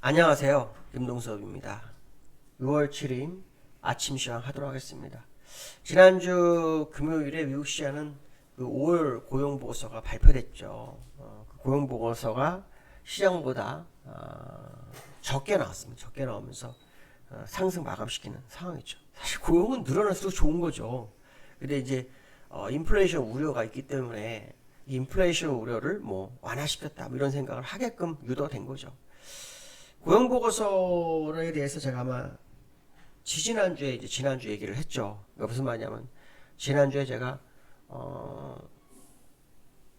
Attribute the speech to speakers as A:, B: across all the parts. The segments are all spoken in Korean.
A: 안녕하세요. 김동섭입니다. 6월 7일 아침 시황 하도록 하겠습니다. 지난주 금요일에 미국 시장은 그 5월 고용보고서가 발표됐죠. 그 고용보고서가 시장보다 적게 나왔습니다. 적게 나오면서 상승 마감시키는 상황이죠. 사실 고용은 늘어날수록 좋은 거죠. 근데 이제 인플레이션 우려가 있기 때문에 이 인플레이션 우려를 뭐 완화시켰다 뭐 이런 생각을 하게끔 유도된 거죠. 고용보고서에 대해서 제가 아마 지지난주에 이제 지난주 얘기를 했죠. 그러니까 무슨 말이냐면 지난주에 제가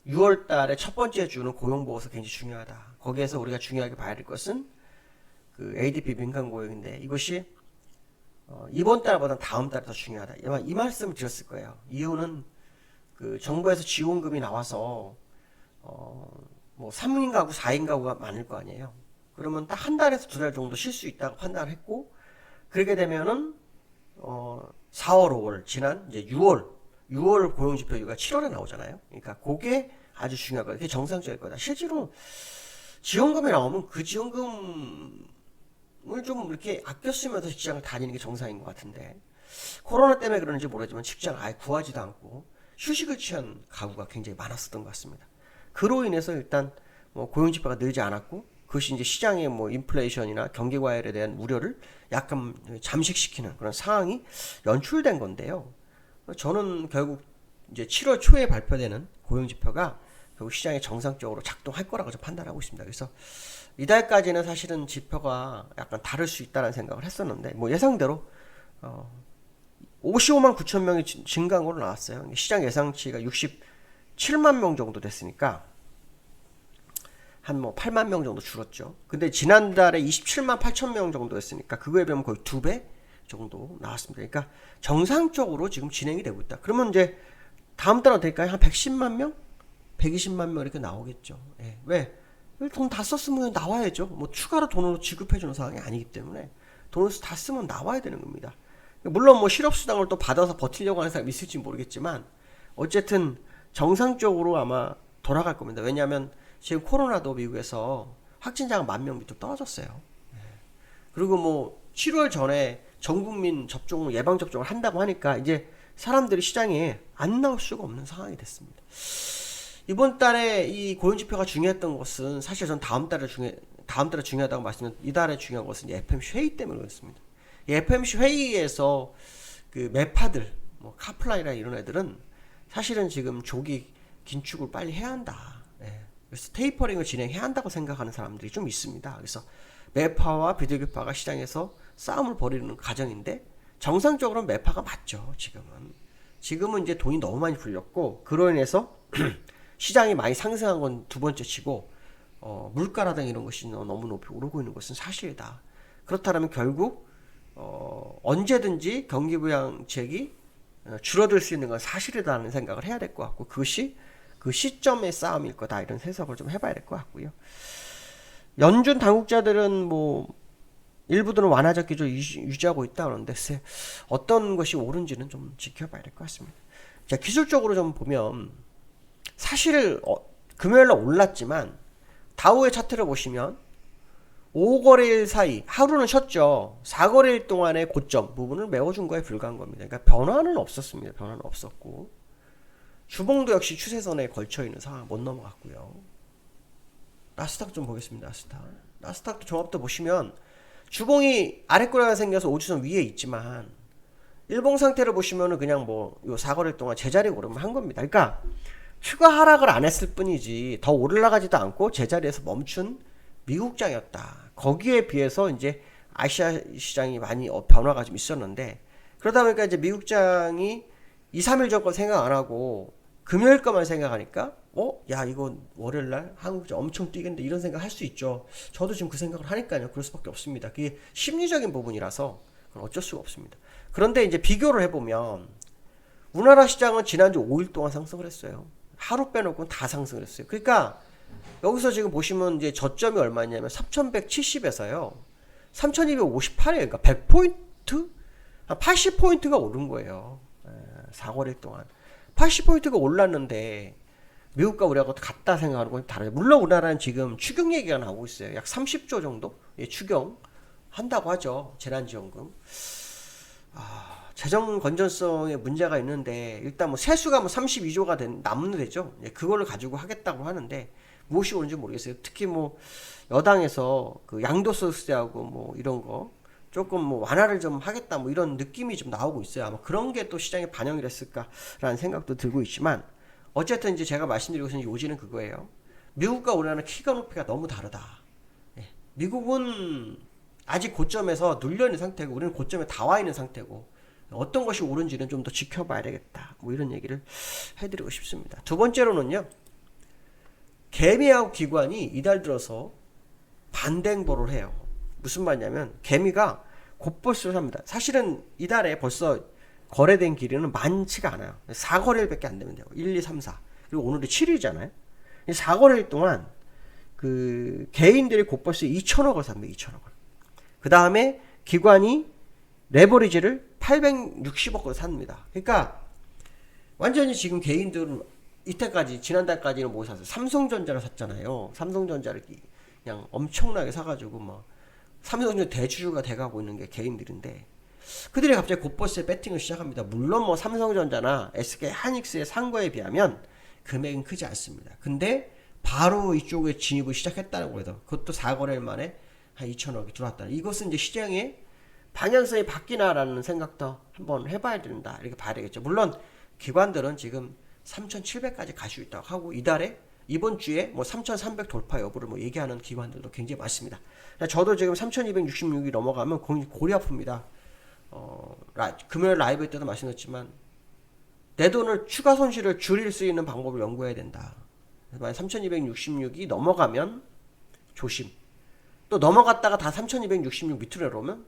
A: 6월 달에 첫 번째 주는 고용보고서 굉장히 중요하다. 거기에서 우리가 중요하게 봐야 될 것은 그 ADP 민간 고용인데 이것이 이번 달보다 다음 달이 더 중요하다. 아마 이 말씀을 드렸을 거예요. 이유는 그 정부에서 지원금이 나와서 뭐 3인 가구, 4인 가구가 많을 거 아니에요. 그러면 딱 한 달에서 두 달 정도 쉴 수 있다고 판단을 했고, 그렇게 되면은 4월, 5월 지난 이제 6월 고용지표가 7월에 나오잖아요. 그러니까 그게 아주 중요하거든요. 그게 정상적일 거다. 실제로 지원금이 나오면 그 지원금을 좀 이렇게 아껴 쓰면서 직장을 다니는 게 정상인 것 같은데, 코로나 때문에 그런지 모르지만 직장 아예 구하지도 않고 휴식을 취한 가구가 굉장히 많았었던 것 같습니다. 그로 인해서 일단 뭐 고용지표가 늘지 않았고, 그것이 이제 시장의 뭐 인플레이션이나 경기 과열에 대한 우려를 약간 잠식시키는 그런 상황이 연출된 건데요. 저는 결국 이제 7월 초에 발표되는 고용지표가 결국 시장에 정상적으로 작동할 거라고 좀 판단하고 있습니다. 그래서 이달까지는 사실은 지표가 약간 다를 수 있다는 생각을 했었는데, 뭐 예상대로 55만 9천 명이 증가한 걸로 나왔어요. 시장 예상치가 67만 명 정도 됐으니까 한 뭐 8만 명 정도 줄었죠. 근데 지난달에 27만 8천 명 정도였으니까 그거에 비하면 거의 2배 정도 나왔습니다. 그러니까 정상적으로 지금 진행이 되고 있다. 그러면 이제 다음 달은 될까요? 한 110만 명? 120만 명 이렇게 나오겠죠. 예. 왜? 돈 다 썼으면 나와야죠. 뭐 추가로 돈으로 지급해주는 상황이 아니기 때문에 돈을 다 쓰면 나와야 되는 겁니다. 물론 뭐 실업수당을 또 받아서 버티려고 하는 사람이 있을지 모르겠지만 어쨌든 정상적으로 아마 돌아갈 겁니다. 왜냐하면 지금 코로나도 미국에서 확진자가 10,000명 밑으로 떨어졌어요. 그리고 뭐 7월 전에 전 국민 접종을 예방 접종을 한다고 하니까 이제 사람들이 시장에 안 나올 수가 없는 상황이 됐습니다. 이번 달에 이 고용 지표가 중요했던 것은 사실 전 다음 달에 중요하다고 말씀드렸는데 이달에 중요한 것은 FMC 회의 때문에 그렇습니다. 이 FMC 회의에서 그 매파들 뭐 카플라이나 이런 애들은 사실은 지금 조기 긴축을 빨리 해야 한다. 그래서 테이퍼링을 진행해야 한다고 생각하는 사람들이 좀 있습니다. 그래서 매파와 비둘기파가 시장에서 싸움을 벌이는 과정인데 정상적으로는 매파가 맞죠. 지금은 이제 돈이 너무 많이 불렸고 그로 인해서 시장이 많이 상승한 건 두 번째 치고 물가라든가 이런 것이 너무 높이 오르고 있는 것은 사실이다. 그렇다면 결국 언제든지 경기부양책이 줄어들 수 있는 건 사실이다는 생각을 해야 될 것 같고 그것이 그 시점의 싸움일 거다 이런 해석을 좀 해봐야 될 것 같고요. 연준 당국자들은 뭐 일부들은 완화적 기조를 유지하고 있다 그러는데 어떤 것이 옳은지는 좀 지켜봐야 될 것 같습니다. 자, 기술적으로 좀 보면 사실 금요일날 올랐지만 다우의 차트를 보시면 5거래일 사이 하루는 쉬었죠. 4거래일 동안의 고점 부분을 메워준 거에 불과한 겁니다. 그러니까 변화는 없었습니다. 변화는 없었고 주봉도 역시 추세선에 걸쳐있는 상황 못 넘어갔고요. 나스닥 좀 보겠습니다. 나스닥도 종합도 보시면 주봉이 아래꼬리가 생겨서 5주선 위에 있지만 일봉 상태를 보시면은 그냥 뭐 요 4거래일 동안 제자리 오름을 한 겁니다. 그러니까 추가 하락을 안 했을 뿐이지 더 올라가지도 않고 제자리에서 멈춘 미국장이었다. 거기에 비해서 이제 아시아 시장이 많이 변화가 좀 있었는데 그러다 보니까 이제 미국장이 2, 3일 전 거 생각 안 하고 금요일 거만 생각하니까 야 이거 월요일날 한국장 엄청 뛰겠는데 이런 생각 할 수 있죠. 저도 지금 그 생각을 하니까요. 그럴 수밖에 없습니다. 그게 심리적인 부분이라서 그건 어쩔 수가 없습니다. 그런데 이제 비교를 해보면 우리나라 시장은 지난주 5일 동안 상승을 했어요. 하루 빼놓고는 다 상승을 했어요. 그러니까 여기서 지금 보시면 이제 저점이 얼마냐면 3,170에서요. 3,258이에요. 그러니까 100포인트? 80포인트가 오른 거예요. 4거래일 동안. 80포인트가 올랐는데 미국과 우리하고 같다 생각하는 건 다르죠. 물론 우리나라는 지금 추경 얘기가 나오고 있어요. 약 30조 정도? 추경한다고 하죠. 재난지원금. 재정 건전성에 문제가 있는데 일단 뭐 세수가 뭐 32조가 남는 되죠. 그걸로 가지고 하겠다고 하는데 무엇이 옳은지 모르겠어요. 특히 뭐 여당에서 그 양도소득세하고 뭐 이런 거 조금 뭐 완화를 좀 하겠다 뭐 이런 느낌이 좀 나오고 있어요. 아마 그런 게 또 시장에 반영이 됐을까라는 생각도 들고 있지만 어쨌든 이제 제가 말씀드리고 있는 요지는 그거예요. 미국과 우리나라는 키가 높이가 너무 다르다. 미국은 아직 고점에서 눌려있는 상태고 우리는 고점에 다 와 있는 상태고 어떤 것이 옳은지는 좀 더 지켜봐야 되겠다. 뭐 이런 얘기를 해드리고 싶습니다. 두 번째로는요. 개미하고 기관이 이달 들어서 반대행보를 해요. 무슨 말이냐면 개미가 곧벌써 삽니다. 사실은 이달에 벌써 거래된 길이는 많지가 않아요. 4거래일밖에 안 되면 돼요. 1, 2, 3, 4. 그리고 오늘이 7일이잖아요. 4거래일 동안 그 개인들이 곧벌써 2천억을 삽니다. 2천억을. 그 다음에 기관이 레버리지를 860억을 삽니다. 그러니까 완전히 지금 개인들은 이때까지 지난달까지는 뭐 샀어요? 삼성전자를 샀잖아요. 삼성전자를 그냥 엄청나게 사가지고 막 삼성전자 대주주가 돼가고 있는 게 개인들인데 그들이 갑자기 곧버스에 배팅을 시작합니다. 물론 뭐 삼성전자나 SK 하이닉스의 산 거에 비하면 금액은 크지 않습니다. 근데 바로 이쪽에 진입을 시작했다는 거예요. 그것도 4거래일 만에 한 2천억이 들어왔다. 이것은 이제 시장의 방향성이 바뀌나라는 생각도 한번 해봐야 된다. 이렇게 봐야 되겠죠. 물론 기관들은 지금 3,700까지 갈 수 있다고 하고 이번 주에 뭐 3,300 돌파 여부를 뭐 얘기하는 기관들도 굉장히 많습니다. 저도 지금 3,266이 넘어가면 골이 아픕니다. 금요일 라이브 때도 말씀드렸지만 내 돈을 추가 손실을 줄일 수 있는 방법을 연구해야 된다. 만약 3,266이 넘어가면 조심. 또 넘어갔다가 다 3,266 밑으로 내려오면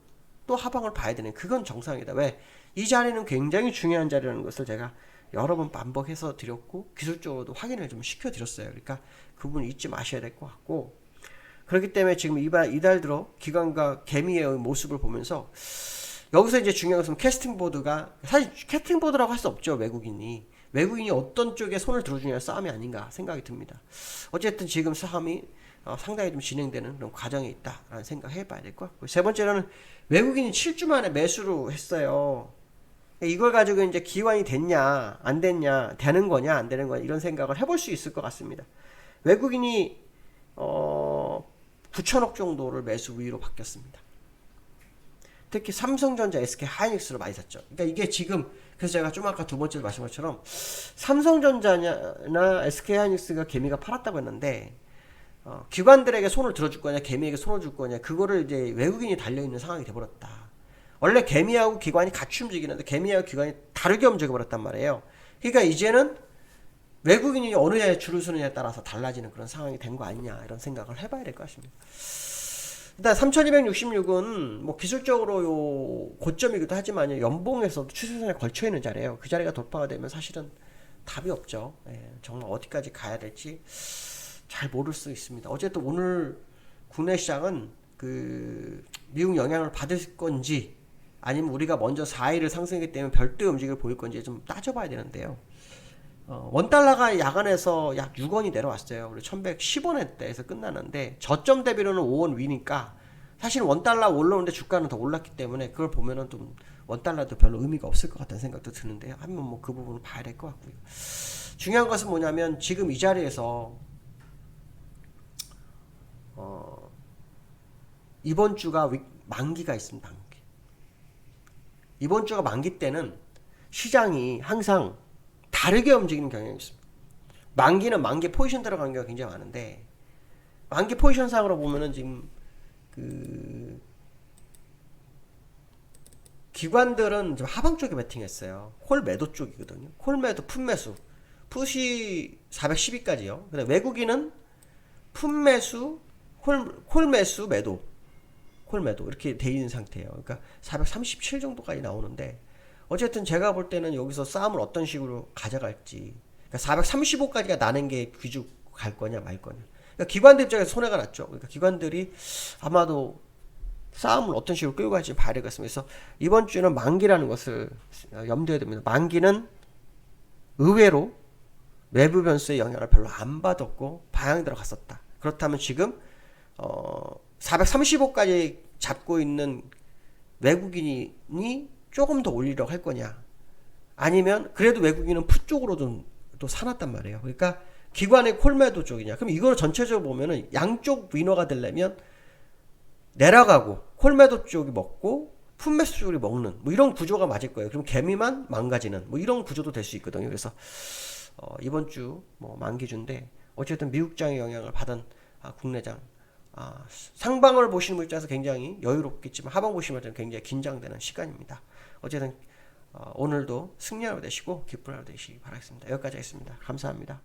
A: 또 하방을 봐야 되는 그건 정상이다. 왜? 이 자리는 굉장히 중요한 자리라는 것을 제가 여러 번 반복해서 드렸고 기술적으로도 확인을 좀 시켜드렸어요. 그러니까 그 부분 잊지 마셔야 될 것 같고 그렇기 때문에 지금 이달 들어 기관과 개미의 모습을 보면서 여기서 이제 중요한 것은 캐스팅보드가 사실 캐스팅보드라고 할 수 없죠. 외국인이 어떤 쪽에 손을 들어주냐의 싸움이 아닌가 생각이 듭니다. 어쨌든 지금 싸움이 상당히 좀 진행되는 그런 과정에 있다라는 생각 해봐야 될 것 같고 세 번째로는 외국인이 7주 만에 매수를 했어요. 이걸 가지고 이제 기관이 됐냐 안 됐냐 되는 거냐 안 되는 거냐 이런 생각을 해볼 수 있을 것 같습니다. 외국인이 9천억 정도를 매수 우위로 바뀌었습니다. 특히 삼성전자, SK 하이닉스로 많이 샀죠. 그러니까 이게 지금 그래서 제가 좀 아까 두 번째로 말씀한 것처럼 삼성전자나 SK 하이닉스가 개미가 팔았다고 했는데 기관들에게 손을 들어줄 거냐 개미에게 손을 줄 거냐 그거를 이제 외국인이 달려있는 상황이 돼버렸다. 원래 개미하고 기관이 같이 움직이는데 개미하고 기관이 다르게 움직여버렸단 말이에요. 그러니까 이제는 외국인이 어느 에 줄을 서느냐에 따라서 달라지는 그런 상황이 된 거 아니냐 이런 생각을 해봐야 될 것 같습니다. 일단 3266은 뭐 기술적으로 요 고점이기도 하지만 연봉에서도 추세선에 걸쳐있는 자리예요. 그 자리가 돌파가 되면 사실은 답이 없죠. 정말 어디까지 가야 될지 잘 모를 수 있습니다. 어쨌든 오늘 국내 시장은 그 미국 영향을 받을 건지 아니면 우리가 먼저 4일을 상승했기 때문에 별도의 움직임을 보일 건지 좀 따져봐야 되는데요. 원달러가 야간에서 약 6원이 내려왔어요. 그리고 1110원대에서 끝나는데 저점 대비로는 5원 위니까 사실 원달러 올라오는데 주가는 더 올랐기 때문에 그걸 보면은 좀 원달러도 별로 의미가 없을 것 같다는 생각도 드는데요. 한번 뭐 그 부분을 봐야 될 것 같고요. 중요한 것은 뭐냐면 지금 이 자리에서 이번 주가 만기가 있습니다. 만기. 이번 주가 만기 때는 시장이 항상 다르게 움직이는 경향이 있습니다. 만기는 만기 포지션 들어가는 경우가 굉장히 많은데 만기 포지션상으로 보면은 지금 그 기관들은 지금 하방 쪽에 베팅했어요. 콜 매도 쪽이거든요. 콜 매도 풋 매수 풋이 412까지요. 근데 외국인은 풋 매수 콜 매수 매도 콜 매도 이렇게 돼 있는 상태예요. 그러니까 437 정도까지 나오는데 어쨌든 제가 볼 때는 여기서 싸움을 어떤 식으로 가져갈지 그러니까 435까지가 나는 게 귀죽 갈 거냐 말 거냐 그러니까 기관들 입장에서 손해가 났죠. 그러니까 기관들이 아마도 싸움을 어떤 식으로 끌고 갈지 봐야 되겠습니다. 그래서 이번 주는 만기라는 것을 염두에 둡니다. 만기는 의외로 외부 변수의 영향을 별로 안 받았고 방향 들어갔었다. 그렇다면 지금 435까지 잡고 있는 외국인이 조금 더 올리려고 할 거냐, 아니면 그래도 외국인은 풋 쪽으로 좀 또 사놨단 말이에요. 그러니까 기관의 콜매도 쪽이냐. 그럼 이거를 전체적으로 보면은 양쪽 위너가 되려면 내려가고 콜매도 쪽이 먹고 풋매수 쪽이 먹는 뭐 이런 구조가 맞을 거예요. 그럼 개미만 망가지는 뭐 이런 구조도 될 수 있거든요. 그래서 이번 주 뭐 만기주인데 어쨌든 미국장의 영향을 받은 국내장, 상방을 보시는 분 입장에서 굉장히 여유롭겠지만 하방 보시면 굉장히 긴장되는 시간입니다. 어쨌든 오늘도 승리하루 되시고 기쁜 하루 되시기 바라겠습니다. 여기까지 하겠습니다. 감사합니다.